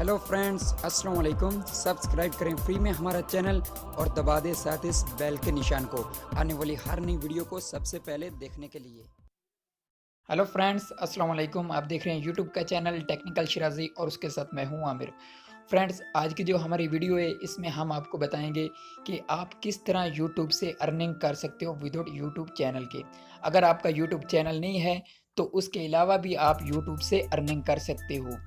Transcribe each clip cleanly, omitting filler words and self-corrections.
Hello friends, अस्सलाम वालेकुम। Subscribe करें फ्री में हमारा चैनल और दबा दें साथ इस बेल के निशान को आने वाली हर नई वीडियो को सबसे पहले देखने के लिए। हेलो फ्रेंड्स, अस्सलाम वालेकुम। आप देख रहे हैं यूट्यूब का चैनल टेक्निकल शिराजी और उसके साथ मैं हूं आमिर। फ्रेंड्स, आज की जो हमारी वीडियो है इसमें हम आपको बताएंगे कि आप किस तरह यूट्यूब से अर्निंग कर सकते हो विदाउट यूट्यूब चैनल के। अगर आपका यूट्यूब चैनल नहीं है तो उसके अलावा भी आप यूट्यूब से अर्निंग कर सकते हो।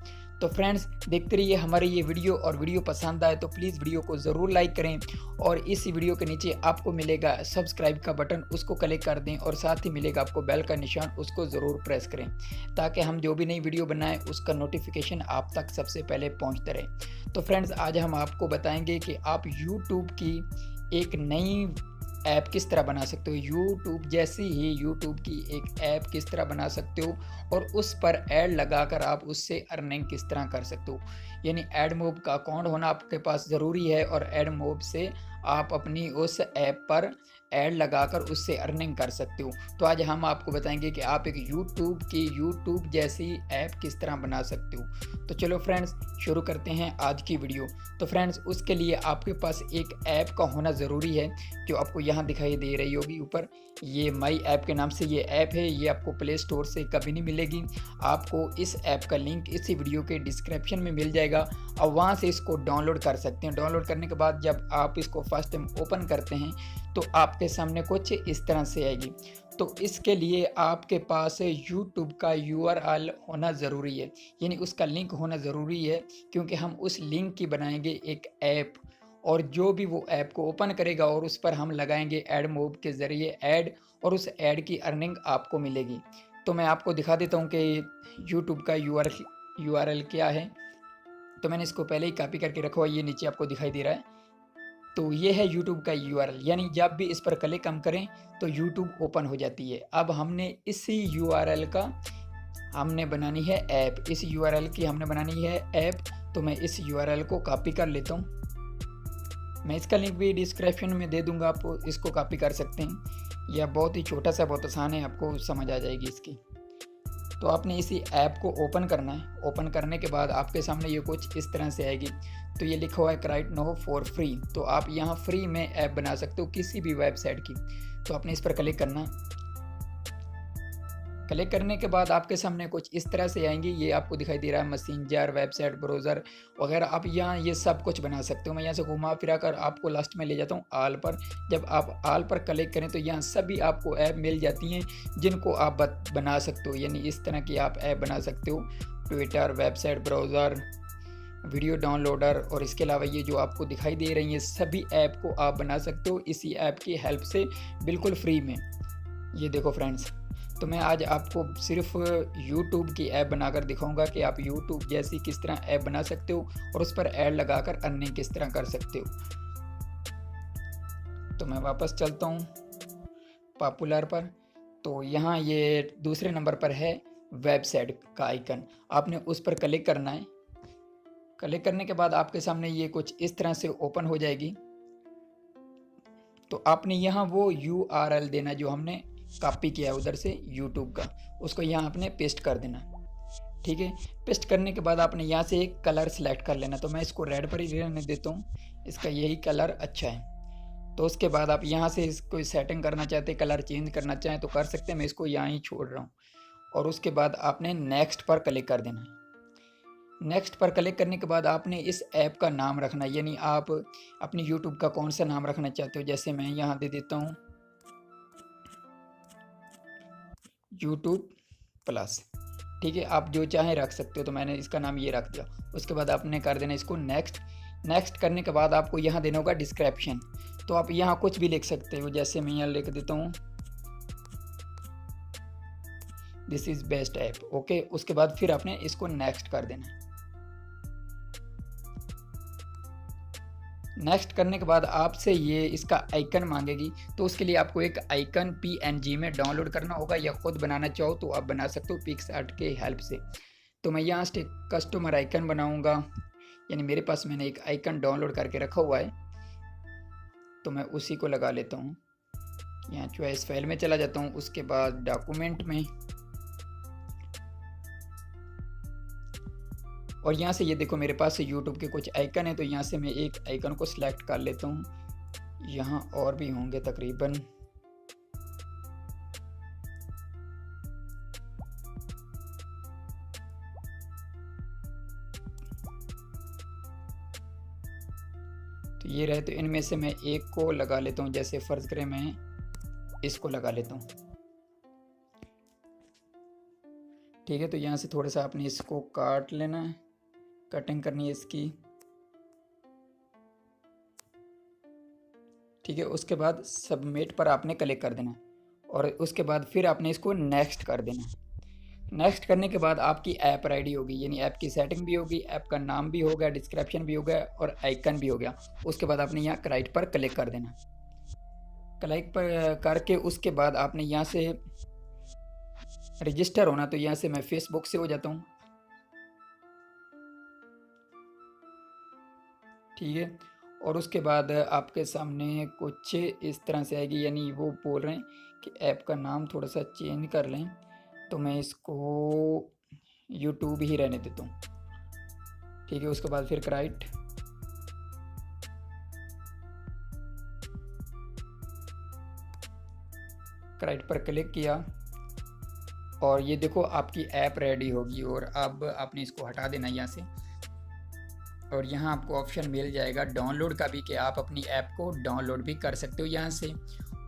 तो फ्रेंड्स, देखते रहिए हमारी ये वीडियो, और वीडियो पसंद आए तो प्लीज़ वीडियो को ज़रूर लाइक करें और इस वीडियो के नीचे आपको मिलेगा सब्सक्राइब का बटन, उसको क्लिक कर दें और साथ ही मिलेगा आपको बेल का निशान, उसको ज़रूर प्रेस करें ताकि हम जो भी नई वीडियो बनाएं उसका नोटिफिकेशन आप तक सबसे पहले पहुंचते रहे। तो फ्रेंड्स, आज हम आपको बताएंगे कि आप यूट्यूब की एक नई ऐप किस तरह बना सकते हो, यूट्यूब जैसी ही यूट्यूब की एक ऐप किस तरह बना सकते हो और उस पर ऐड लगाकर आप उससे अर्निंग किस तरह कर सकते हो। यानी एडमोब का अकाउंट होना आपके पास ज़रूरी है और एडमोब से आप अपनी उस ऐप पर ऐड लगाकर उससे अर्निंग कर सकते हो। तो आज हम आपको बताएंगे कि आप एक यूट्यूब जैसी ऐप किस तरह बना सकते हो। तो चलो फ्रेंड्स, शुरू करते हैं आज की वीडियो। तो फ्रेंड्स, उसके लिए आपके पास एक ऐप का होना ज़रूरी है जो आपको यहाँ दिखाई दे रही होगी ऊपर। ये माई ऐप के नाम से ये ऐप है, ये आपको प्ले स्टोर से कभी नहीं मिलेगी। आपको इस ऐप का लिंक इसी वीडियो के डिस्क्रिप्शन में मिल जाएगा और वहाँ से इसको डाउनलोड कर सकते हैं। डाउनलोड करने के बाद जब आप इसको फर्स्ट टाइम ओपन करते हैं तो आपके सामने कुछ इस तरह से आएगी। तो इसके लिए आपके पास यूट्यूब का URL होना ज़रूरी है, यानी उसका लिंक होना ज़रूरी है, क्योंकि हम उस लिंक की बनाएंगे एक ऐप और जो भी वो ऐप को ओपन करेगा और उस पर हम लगाएंगे एडमोब के ज़रिए ऐड और उस ऐड की अर्निंग आपको मिलेगी। तो मैं आपको दिखा देता हूँ कि यूट्यूब का URL क्या है। तो मैंने इसको पहले ही कॉपी करके रखा हुआ, ये नीचे आपको दिखाई दे रहा है। तो ये है यूट्यूब का URL, यानी जब भी इस पर क्लिक हम करें तो यूट्यूब ओपन हो जाती है। अब हमने इसी URL का हमने बनानी है ऐप, इस URL की हमने बनानी है ऐप। तो मैं इस URL को कॉपी कर लेता हूँ। मैं इसका लिंक भी डिस्क्रिप्शन में दे दूंगा, आप इसको कॉपी कर सकते हैं। यह बहुत ही छोटा सा, बहुत आसान है, आपको समझ आ जाएगी इसकी। तो आपने इसी ऐप को ओपन करना है। ओपन करने के बाद आपके सामने ये कुछ इस तरह से आएगी। तो ये लिखा हुआ है राइट नाउ फॉर फ्री। तो आप यहाँ फ्री में ऐप बना सकते हो किसी भी वेबसाइट की। तो आपने इस पर क्लिक करना है। क्लिक करने के बाद आपके सामने कुछ इस तरह से आएंगी। ये आपको दिखाई दे रहा है मैसेंजर, वेबसाइट, ब्राउज़र वगैरह। आप यहाँ ये सब कुछ बना सकते हो। मैं यहाँ से घुमा फिरा कर आपको लास्ट में ले जाता हूँ ऑल पर। जब आप ऑल पर क्लिक करें तो यहाँ सभी आपको ऐप मिल जाती हैं जिनको आप बना सकते हो। यानी इस तरह की आप ऐप बना सकते हो, Twitter, website, browser, video downloader, और इसके अलावा ये जो आपको दिखाई दे रही हैं सभी ऐप को आप बना सकते हो इसी ऐप की हेल्प से, बिल्कुल फ्री में। ये देखो फ्रेंड्स, तो मैं आज आपको सिर्फ यूट्यूब की ऐप बनाकर दिखाऊंगा कि आप यूट्यूब जैसी किस तरह ऐप बना सकते हो और उस पर ऐड लगाकर अर्निंग किस तरह कर सकते हो। तो मैं वापस चलता हूँ पॉपुलर पर। तो यहाँ ये दूसरे नंबर पर है वेबसाइट का आइकन, आपने उस पर क्लिक करना है। क्लिक करने के बाद आपके सामने ये कुछ इस तरह से ओपन हो जाएगी। तो आपने यहाँ वो URL देना जो हमने कॉपी किया है उधर से यूट्यूब का, उसको यहाँ आपने पेस्ट कर देना। ठीक है, पेस्ट करने के बाद आपने यहाँ से एक कलर सेलेक्ट कर लेना। तो मैं इसको रेड पर ही रहने देता हूँ, इसका यही कलर अच्छा है। तो उसके बाद आप यहाँ से इसको सेटिंग करना चाहते हैं, कलर चेंज करना चाहें तो कर सकते हैं। मैं इसको यहाँ ही छोड़ रहा हूँ और उसके बाद आपने नेक्स्ट पर क्लिक कर देना है। नेक्स्ट पर क्लिक करने के बाद आपने इस ऐप का नाम रखना, यानी आप अपनी यूट्यूब का कौन सा नाम रखना चाहते हो। जैसे मैं यहाँ दे देता हूँ यूट्यूब प्लस। ठीक है, आप जो चाहें रख सकते हो। तो मैंने इसका नाम ये रख दिया। उसके बाद आपने कर देना इसको नेक्स्ट। नेक्स्ट करने के बाद आपको यहाँ देना होगा डिस्क्रिप्शन। तो आप यहाँ कुछ भी लिख सकते हो, जैसे मैं यहाँ लिख देता हूँ this is best app. Okay, उसके बाद फिर आपने इसको नेक्स्ट कर देना। नेक्स्ट करने के बाद आपसे ये इसका आइकन मांगेगी। तो उसके लिए आपको एक आइकन PNG में डाउनलोड करना होगा, या खुद बनाना चाहो तो आप बना सकते हो पिक्सआर्ट के हेल्प से। तो मैं यहाँ से कस्टमर आइकन बनाऊँगा, यानी मेरे पास मैंने एक आइकन डाउनलोड करके रखा हुआ है, तो मैं उसी को लगा लेता हूँ। यहाँ चॉइस फाइल में चला जाता हूँ, उसके बाद डॉक्यूमेंट में और यहाँ से ये देखो मेरे पास यूट्यूब के कुछ आइकन है, तो यहाँ से मैं एक आइकन को सिलेक्ट कर लेता हूँ। यहाँ और भी होंगे तकरीबन, तो ये रहे। तो इनमें से मैं एक को लगा लेता हूँ, जैसे फ़र्ज़ करें मैं इसको लगा लेता हूँ। ठीक है, तो यहाँ से थोड़ा सा आपने इसको काट लेना है, कटिंग करनी है इसकी। ठीक है, उसके बाद सबमिट पर आपने क्लिक कर देना और उसके बाद फिर आपने इसको नेक्स्ट कर देना। नेक्स्ट करने के बाद आपकी ऐप रेडी होगी, यानी ऐप की सेटिंग भी होगी, ऐप का नाम भी हो गया, डिस्क्रिप्शन भी हो गया और आइकन भी हो गया। उसके बाद आपने यहाँ क्राइट पर क्लिक कर देना। क्लिक पर करके उसके बाद आपने यहाँ से रजिस्टर होना, तो यहाँ से मैं फेसबुक से हो जाता हूँ। ठीक है, और उसके बाद आपके सामने कुछ इस तरह से आएगी, यानी वो बोल रहे हैं कि ऐप का नाम थोड़ा सा चेंज कर लें, तो मैं इसको यूट्यूब ही रहने देता हूँ। ठीक है, उसके बाद फिर क्राइट, पर क्लिक किया और ये देखो आपकी ऐप रेडी होगी। और अब आपने इसको हटा देना यहाँ से, और यहाँ आपको ऑप्शन मिल जाएगा डाउनलोड का भी, कि आप अपनी ऐप को डाउनलोड भी कर सकते हो यहाँ से।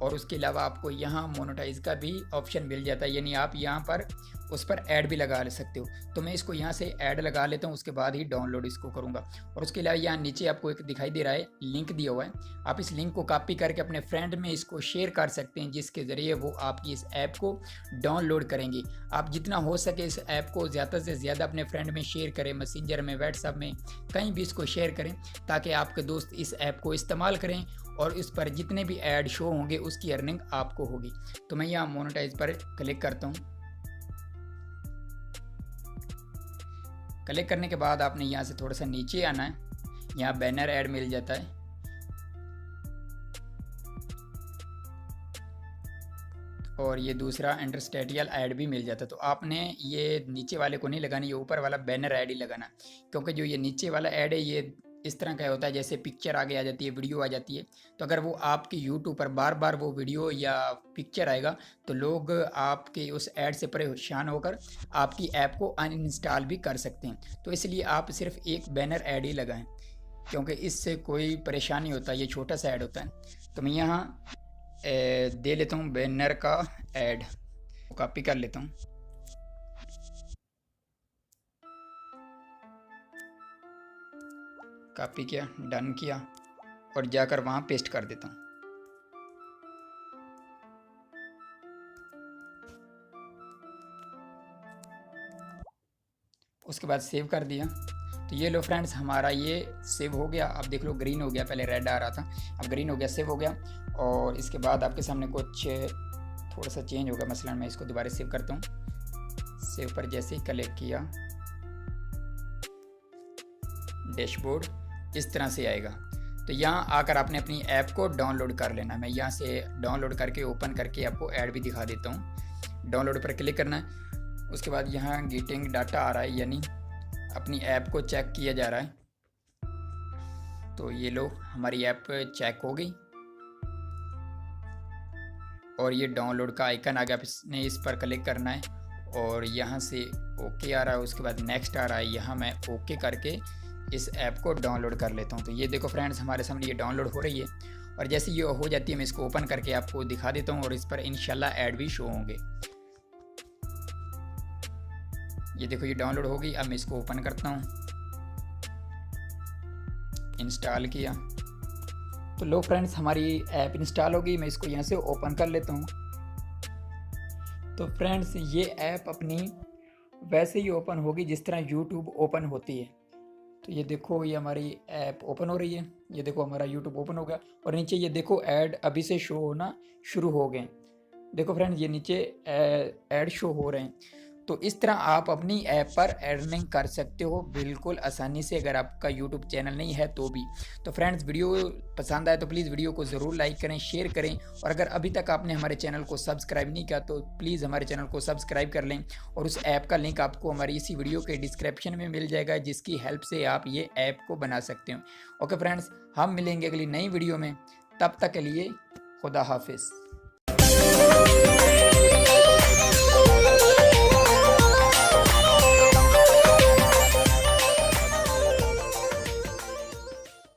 और उसके अलावा आपको यहाँ मोनेटाइज का भी ऑप्शन मिल जाता है, यानी आप यहाँ पर उस पर ऐड भी लगा ले सकते हो। तो मैं इसको यहाँ से ऐड लगा लेता हूँ, उसके बाद ही डाउनलोड इसको करूँगा। और उसके अलावा यहाँ नीचे आपको एक दिखाई दे रहा है लिंक दिया हुआ है, आप इस लिंक को कॉपी करके अपने फ्रेंड में इसको शेयर कर सकते हैं, जिसके ज़रिए वो आपकी इस ऐप को डाउनलोड करेंगे। आप जितना हो सके इस ऐप को ज़्यादा से ज़्यादा अपने फ्रेंड में शेयर करें, मैसेंजर में, व्हाट्सएप में, कहीं भी इसको शेयर करें, ताकि आपके दोस्त इस ऐप को इस्तेमाल करें और इस पर जितने भी ऐड शो होंगे उसकी अर्निंग आपको होगी। तो मैं यहाँ मोनेटाइज पर क्लिक करता हूँ। क्लिक करने के बाद आपने यहाँ से थोड़ा सा नीचे आना है, यहाँ बैनर ऐड मिल जाता है। और ये दूसरा इंटरस्टेटियल ऐड भी मिल जाता है। तो आपने ये नीचे वाले को नहीं लगाना, ये ऊपर वाला बैनर ऐड ही लगाना, क्योंकि जो ये नीचे वाला ऐड है ये इस तरह का होता है, जैसे पिक्चर आगे आ जाती है, वीडियो आ जाती है। तो अगर वो आपके यूट्यूब पर बार बार वो वीडियो या पिक्चर आएगा तो लोग आपके उस ऐड से परेशान होकर आपकी ऐप को अनइंस्टॉल भी कर सकते हैं। तो इसलिए आप सिर्फ एक बैनर ऐड ही लगाएं, क्योंकि इससे कोई परेशानी होता है, ये छोटा सा ऐड होता है। तो मैं यहाँ दे लेता हूँ बैनर का ऐड, कॉपी कर लेता हूँ। कॉपी किया, डन किया और जाकर वहाँ पेस्ट कर देता हूँ। उसके बाद सेव कर दिया। तो ये लो फ्रेंड्स, हमारा ये सेव हो गया। आप देख लो ग्रीन हो गया, पहले रेड आ रहा था, अब ग्रीन हो गया, सेव हो गया। और इसके बाद आपके सामने कुछ थोड़ा सा चेंज होगा, मसलन मैं इसको दोबारा सेव करता हूँ। सेव पर जैसे ही क्लिक किया, डैशबोर्ड इस तरह से आएगा। तो यहाँ आकर आपने अपनी ऐप को डाउनलोड कर लेना। मैं यहाँ से डाउनलोड करके ओपन करके आपको ऐड भी दिखा देता हूँ। डाउनलोड पर क्लिक करना है। उसके बाद यहाँ गेटिंग डाटा आ रहा है, यानी अपनी ऐप को चेक किया जा रहा है। तो ये लो हमारी ऐप चेक हो गई और ये डाउनलोड का आइकन आ गया। आपने इस पर क्लिक करना है और यहाँ से ओके आ रहा है, उसके बाद नेक्स्ट आ रहा है। यहाँ मैं ओके करके इस ऐप को डाउनलोड कर लेता हूँ। तो ये देखो फ्रेंड्स, हमारे सामने ये डाउनलोड हो रही है और जैसे ये हो जाती है मैं इसको ओपन करके आपको दिखा देता हूँ और इस पर इंशाल्लाह ऐड भी शो होंगे। ये देखो ये डाउनलोड हो गई। अब मैं इसको ओपन करता हूँ, इंस्टॉल किया। तो लो फ्रेंड्स, हमारी ऐप इंस्टॉल हो गई। मैं इसको यहाँ से ओपन कर लेता हूँ। तो फ्रेंड्स, ये ऐप अपनी वैसे ही ओपन होगी जिस तरह यूट्यूब ओपन होती है। तो ये देखो ये हमारी ऐप ओपन हो रही है। ये देखो हमारा यूट्यूब ओपन हो गया और नीचे ये देखो ऐड अभी से शो होना शुरू हो गए। देखो फ्रेंड्स, ये नीचे ऐड शो हो रहे हैं। तो इस तरह आप अपनी ऐप पर अर्निंग कर सकते हो बिल्कुल आसानी से, अगर आपका यूट्यूब चैनल नहीं है तो भी। तो फ्रेंड्स, वीडियो पसंद आए तो प्लीज़ वीडियो को ज़रूर लाइक करें, शेयर करें, और अगर अभी तक आपने हमारे चैनल को सब्सक्राइब नहीं किया तो प्लीज़ हमारे चैनल को सब्सक्राइब कर लें। और उस ऐप का लिंक आपको हमारी इसी वीडियो के डिस्क्रिप्शन में मिल जाएगा, जिसकी हेल्प से आप ये ऐप को बना सकते हो। ओके फ्रेंड्स, हम मिलेंगे अगली नई वीडियो में, तब तक के लिए खुदा हाफिज़।